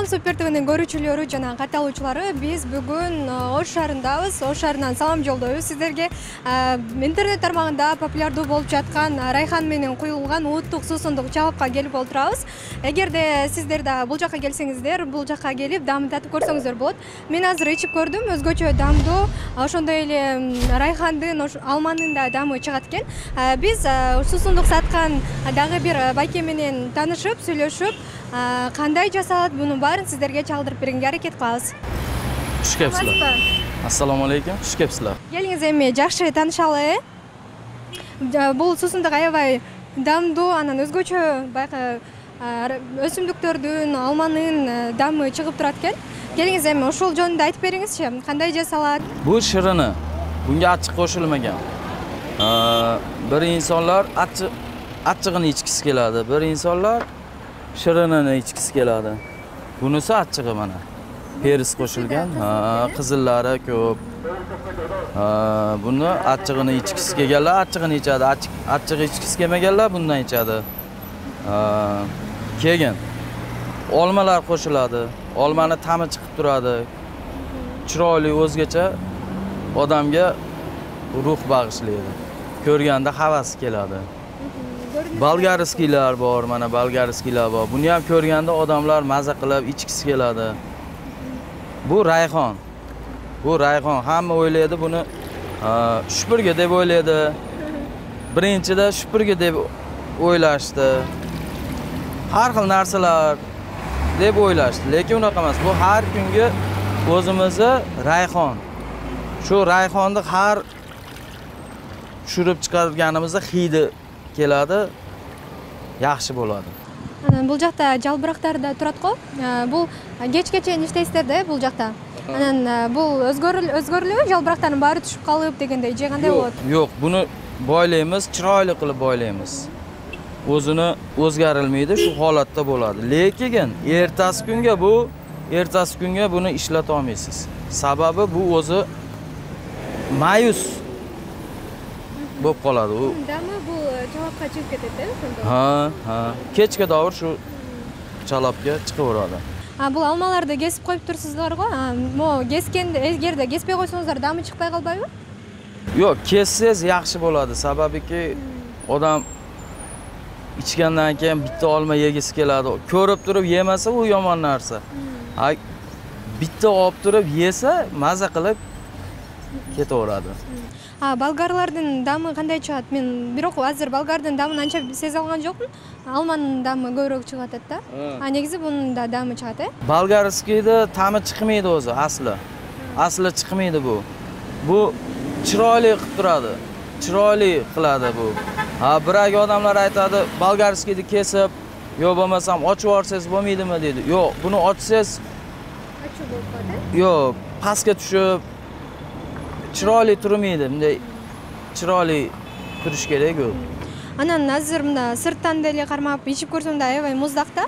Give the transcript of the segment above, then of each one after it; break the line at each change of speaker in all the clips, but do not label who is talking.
Super TV'nin görүүчүлөрү жана катталуучулары, биз бүгүн Ош шаарындабыз. Ош шаарынан салам жолдойбуз сиздерге. Интернет тармагында популярдуу болуп жаткан Райхан менен куюлган улуттук суусундук чалапка келип отурабыз. Эгерде сиздер да бул жакка келсеңиздер, бул жакка келип дамын татып көрсөңүздөр болот. Мен азыр ичип көрдүм, өзгөчө дамдуу. Ошондой эле Райхандын, алманын да дамы чыгат экен. Биз суусундук саткан дагы бир байке менен таанышып, сүйлөшүп, кандай жасалат, бунун баарын сиздерге чалдырып бергенге аракет кылабыз.
Xush kelibsizlar. Assalomu alaykum. Xush kelibsizlar.
Келиңиз эми жакшы таанышалы. Бул суусундук аябай дамдуу, анан өзгөчө байкы өсүмдүктөрдүн, алманын дамы чыгып турат экен. Келиңиз эми ошол жөнүндө айтып бериңизчи, кандай жасалат?
Bu shirini bunga achchiq qo'shilmagan. Bir insonlar achchig'ini ichkisi keladi, bir insonlar shirinini ichkisi keladi. Bunisi achchig'i mana. Peris qo'shilgan, qizillari ko'p. Buni achchig'ini ichkisi kelganlar achchig'ini ichadi, achchig'i ichkisi kelmaganlar bundan ichadi. Keyin olmalar qo'shiladi. Olmani ta'mi chiqib turadi. Chiroyli, o'zgacha odamga ruh bag'ishlaydi. Ko'rganda havas keladi. Bolgarskilar bor, mana bolgarskilar bor. Buni ham ko'rganda odamlar maza qilib ichkisi keladi. Bu rayhon. Bu rayhon. Hamma o'ylaydi buni shupurgi deb o'ylaydi. Birinchida shupurgi deb o'ylashdi. Har xil narsalar deb o'ylashdi, lekin unaqa emas. Bu har kungi o'zimizni rayhon. Shu rayhonni har tushirib chiqarganimizda hidi keladi, yaxshi bo'ladi.
Анан бул жакта жалбырактар да турат-го. Бул кечкече иштейсиздер-да бул жакта. Анан бул өзгөрүлөбү, жалбырактардын баары түшүп калып дегендей же кандай болот?
Yo'q, buni boylaymiz, chiroyli qilib boylaymiz. O'zini o'zgarilmaydi, shu holatda bo'ladi. Lekin ertasi kunga buni ishlata olmaysiz. Sababi bu o'zi mayus bo'lib qoladi. U
dami bu chalapqa chiqib ketadi, shunda.
Ha. Kechga davr shu chalapga chiqaveradi.
Бул алмаларды кесип коюп турсуздар го. Мо кескенде, эгерде кеспей койсоңуздар дамы чыкпай калбайбы?
Yo'q, kessiz yaxshi bo'ladi. Sababiki odam ichgandan keyin bitta olma yegisi keladi. Ko'rib turib yemasa u yomon narsa. Bitta olib turib yesa maza qilib ketaveradi.
Болгарлардын дамы кандай чыгат? Мен бирок азыр болгардын дамын анча сезе алган жокмун. Алманын дамы көбүрөөк чыгат да. Негизи бунун да дамы чыгат,
Болгарскийде ta'mi chiqmaydi o'zi, asli. Asli chiqmaydi bu. Bu chiroyli qilib turadi. Chiroyli qiladi bu. Birak odamlar aytadi, bolgarskiyni kesib, yo bo'lmasam ochib yuborsangiz bo'lmaydimi deydi. Yo'q, buni ochsangiz
ochib bo'ladi.
Yo'q, pastga tushib chiroyli turmaydi. Bunday chiroyli turish kerak-ku.
Анан азыр мында сырттан деле кармап ичип көрсөм да аябай муздакта.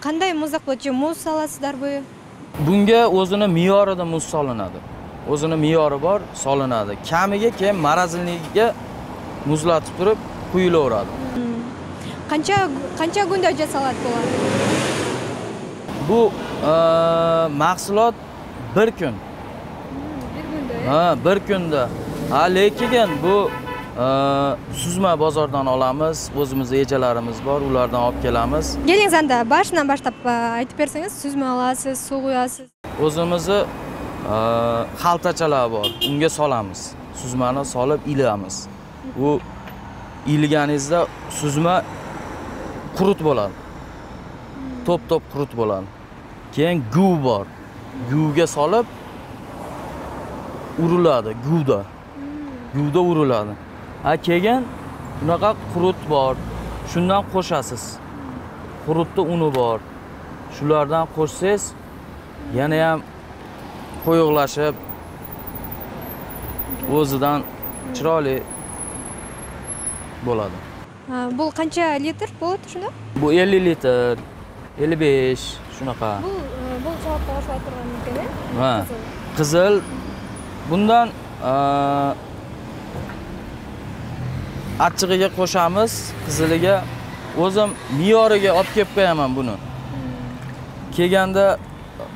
Кандай муздак болот? Же муз саласыздарбы?
Bunga o'zini me'yorida muz solinadi. O'zini me'yori bor, solinadi. Kamiga keyin marazilnigiga muzlatib turib quyilaveradi.
Qancha kunda jasalат bo'ladi?
Bu mahsulot 1 kun. Bir kunda. Lekin bu suzma bozordan olamiz, o'zimizning ejalarimiz bor, ulardan olib kelamiz.
Keliңиз анда башынан баштап айтып берсеңиz, suzma olasiz, suv quyasiz.
O'zimizning xaltachalar bor, unga solamiz. Suzmani solib ilamiz. U ilganingizda suzma qurut bo'ladi. Top-top qurut bo'ladi. Keyin guv bor. Guvga solib uriladi, guvda uriladi. Keyin bunaqa qurut bor. Shundan qo'shasiz. Qurutni uni bor. Shulardan qo'shsangiz yana ham qo'yiqlashib o'zidan chiroyli bo'ladi.
Bul qancha litr bo'ladi shunda?
Bu 50 litr, 55 shunaqa.
Bu chalapqa o'xshab turgan ekan,
Qizil. Bundan achchig'iga qo'shamiz, qiziliga o'zim me'yoriga olib kelib qo'yaman buni. Kelganda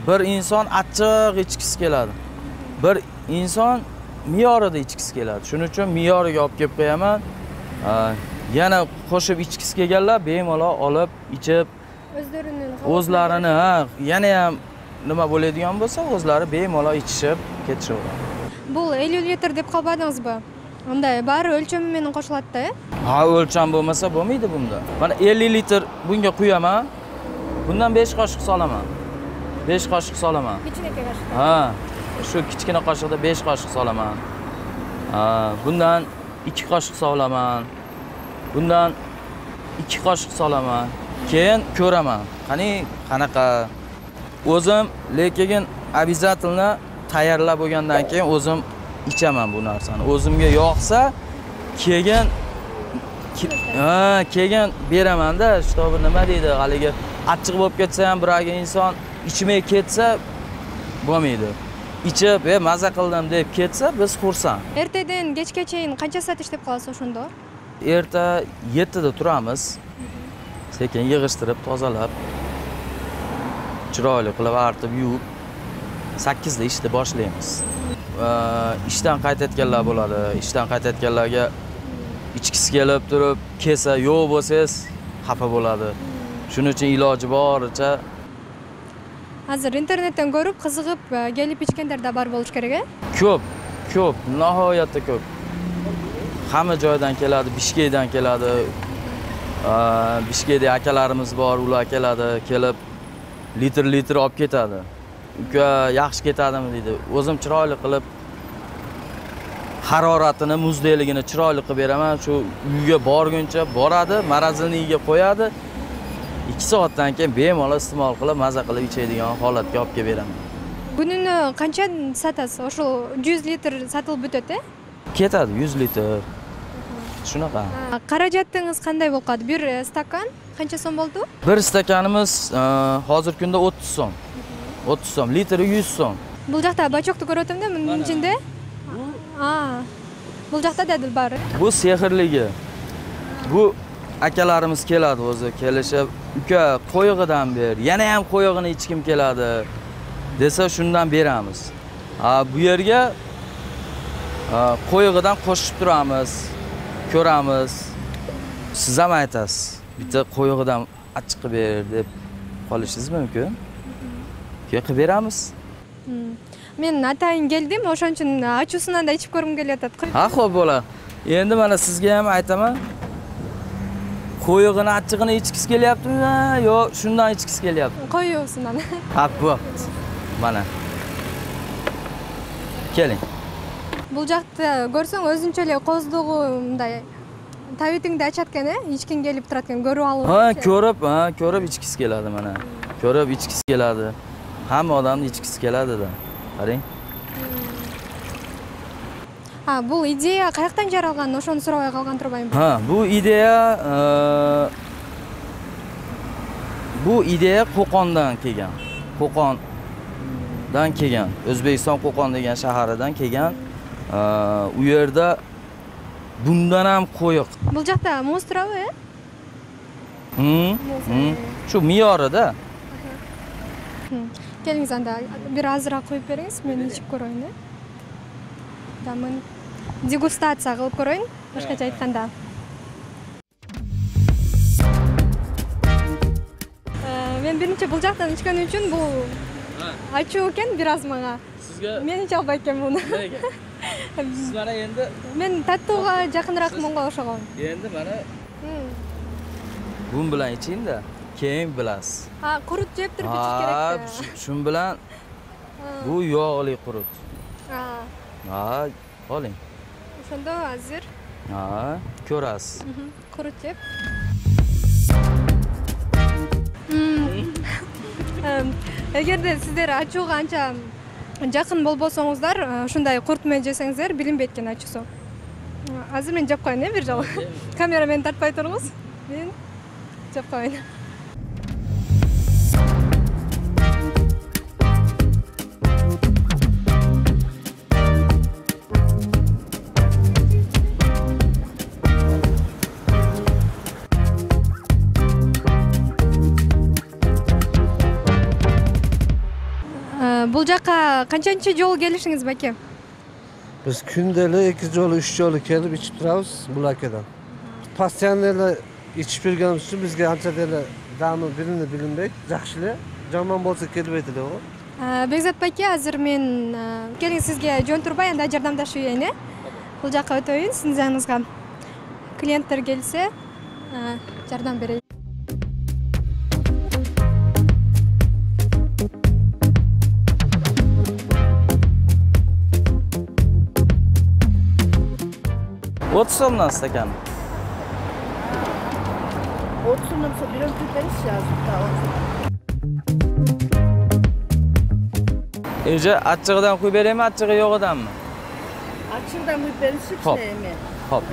bir inson achchiq ichgisi keladi. Bir inson me'yorida ichgisi keladi. Shuning uchun me'yoriga olib kelib qo'yaman. Yana qo'shib ichgisi kelganlar bemalol olib, ichib o'zlarini yana ham nima bo'ladigan bo'lsa, o'zlari bemalol ichishib ketishaveradi.
Bu 50 litr deb qolmadingizmi? Unday bari o'lchami bilan qo'shiladi-da.
Ha, o'lcham bo'lmasa bo'lmaydi bunda. Mana 50 litr bunga quyaman. Bundan 5 qoshiq solaman. 5 qoshiq solaman.
Kichkina qoshiq.
Ha, shu kichkina qoshiqda 5 qoshiq solaman. Bundan 2 qoshiq solaman. Bundan 2 qoshiq solaman. Keyin ko'raman. Qanaqa o'zim lekin обязательно tayyorlab bo'lgandan keyin o'zim ichaman bu narsani. O'zimga yoqsa keyin beraman-da, shtobi nima deydi, haligi achchiq bo'lib ketsa ham biragi inson ichmay ketsa bo'lmaydi. Ichib, maza qildim deb ketsa biz xursand.
Ertadan kechgachayin qancha soat ishlab qolasiz o'shunda?
Erta 7 da turamiz. Sekin yig'ishtirib, tozalab, chiroyli qilib artib, yuvib 8 da ishni boshlaymiz. Ishdan qaytayotganlar bo'ladi. Ishdan qaytayotganlarga ichkisi kelib turib, kelsa yo'q bo'lsangiz xafa bo'ladi. Shuning uchun iloji boricha
hozir internetdan ko'rib, qiziqib kelib ichganlarda bar bo'lish kerak-a?
Ko'p, nihoyatda ko'p. Hamma joydan keladi, Bishkekdan keladi. Bishkekda akalarimiz bor, ular keladi, kelib litr olib ketadi. Uka yaxshi ketadimi deydi. O'zim chiroyli qilib haroratini, muzdeligini chiroyli qilib beraman. Shu uyga borguncha boradi, moroziniyga qo'yadi. 2 soatdan keyin bemalol iste'mol qilib, maza qilib ichadigan holatga olib kelib beraman.
Kunini qancha sotasiz? O'sha 100 litr sotilib bitadi?
Ketadi 100 litr. Shunaqa.
Xarajatingiz qanday bo'ladi? Bir stakan qancha so'm bo'ldi?
Bir stakanimiz hozirgi kunda 30 so'm. 30 so'm, litri 100 so'm.
Bu yoqda bachokni ko'ryaptimda, bunun ichida. Bu yoqda dadil bari.
Bu sehrligi. Bu akalarimiz keladi o'zi, kelishib, uka qo'yig'idan ber, yana ham qo'yig'ini ichkim keladi desa shundan beramiz. Bu yerga qo'yig'idan qo'shib turamiz, ko'ramiz. Siz ham aytasiz, bitta qo'yig'idan achchiq qilib ber deb qolishingiz mumkin. Keyin qilib beramiz.
Men atayin keldim, o'shaning uchun achusidan da ichib ko'rgim kelyapti.
Ha, xo'p bo'ladi. Endi mana sizga ham aytaman. Qo'yig'ini achchig'ini ichkisi kelyaptimi yo shundan ichkisi kelyapti?
Qo'yig'isidan.
Ha, bo'pti. Mana. Keling.
Bu yoqda ko'rsang o'zimchalik qo'zdig'i bunday tavitingda achatgan-a, ichkin kelib turadigan ko'rib olib.
Ko'rib ichkisi keladi mana. Ko'rib ichkisi keladi. Hamma odamning ichkisi keladi-da. Qarang.
Bu ideya qayerdan jaralgan? O'shani so'ray qolgan turmayman.
Bu ideya Qo'qondan kelgan. Qo'qondan kelgan. O'zbekiston Qo'qon degan shaharidan kelgan. U yerda bundan ham qo'yiq.
Bu yoqda Mostrova?
Shu me'yorida.
Kelingiz anda bir azroq qo'yib beringiz, men ichib ko'rayin. Men degustatsiya qilib ko'rayin, boshqacha aytganda. Men birinchi bu yoqdan ichganim uchun bu achuv ekan biroz menga.
Sizga
men icha olmayman buni.
Nega? Siz mana endi
men tattuga yaqinroq menga o'xshagan.
Endi mana bun bilan iching-da, keyin bilasiz.
Qurut jeb turib ichish kerak.
Shun bilan bu yog'li qurut. Oling.
Shunda hozir.
Ko'rasiz.
Qurut jeb. Agarda sizlar achuv ancha yaqin bo'lsangizlar, shunday quritmay jesangizlar, bilinib ketgan achuv. Hozir men jeb qo'yayin, bir joy. Kameramen tortmay turmiz. Men jeb qo'yayin. Бул жакка канчанчы жолу келишиңиz баке?
Biz kündeli 2 жолу 3 жолу kelip içip turabız bulakedan. Постоянно эле içip жүргөнүбүз үчүн бизге анча деле дамы бирине билинбейт. Жакшы эле, жаман болсо келбейт эле го.
Бекзат баке, азыр мен келиң сизге жөн турбай, анда жардамдашып ийин, э? Бул жакка өтөйүн, сиздин жаныңызга клиенттер келсе, жардам берейин.
Отыз сомнан стакан.
30 сомнан берем тутарız yazıp
Ece açıqdan qo'yib beraymi, achchig'i yo'g'idanmi?
Açıktan bu berisi
Hop.
mi?
Hop.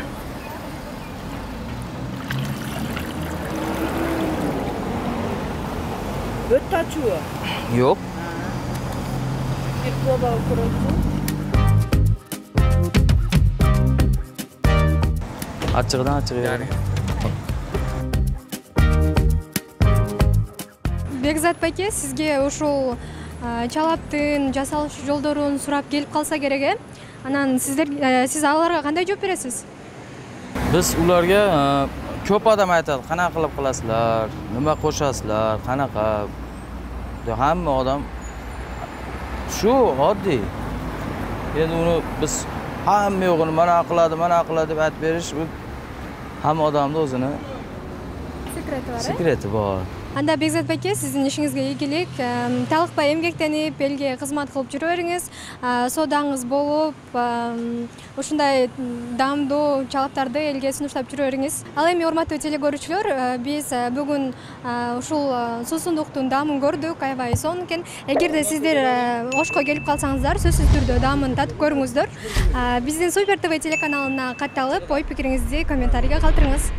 Öt açıyor.
Yo'q.
Bir proba kurulsun.
Achchig'idan achchig'i yo'g'i.
Бекзат баке, сизге ушул чалаптын жасалыш жолдорун сурап келип калса керек, э? Анан сиз аларга кандай жооп бересиз?
Biz ularga ko'p odam aytadi, qanaqa qilib qilasizlar, nima qo'shasizlar, qanaqa. Hamma odam shu oddiy. Endi uni biz hamma yo'g'ini mana qiladi deb aytib berish, bu hamma odamning o'zini sekreti bor.
Анда Бекзат баке, сиздин ишиңизге ийгилик, талыкпай эмгектенип, элге кызмат кылып жүрө бериңиз, соодаңыз болуп, ушундай даамдуу чалаптарды элге сунуштап жүрө бериңиз. Ал эми урматтуу телекөрүүчүлөр, биз бүгүн ушул суусундуктун даамын көрдүк, аябай сонун экен. Эгерде сиздер Ошко келип калсаңыздар, сөзсүз түрдө даамын татып көрүңүздөр. Биздин Супер ТВ телеканалына катталып, ой пикириңизди комментарийге калтырыңыз.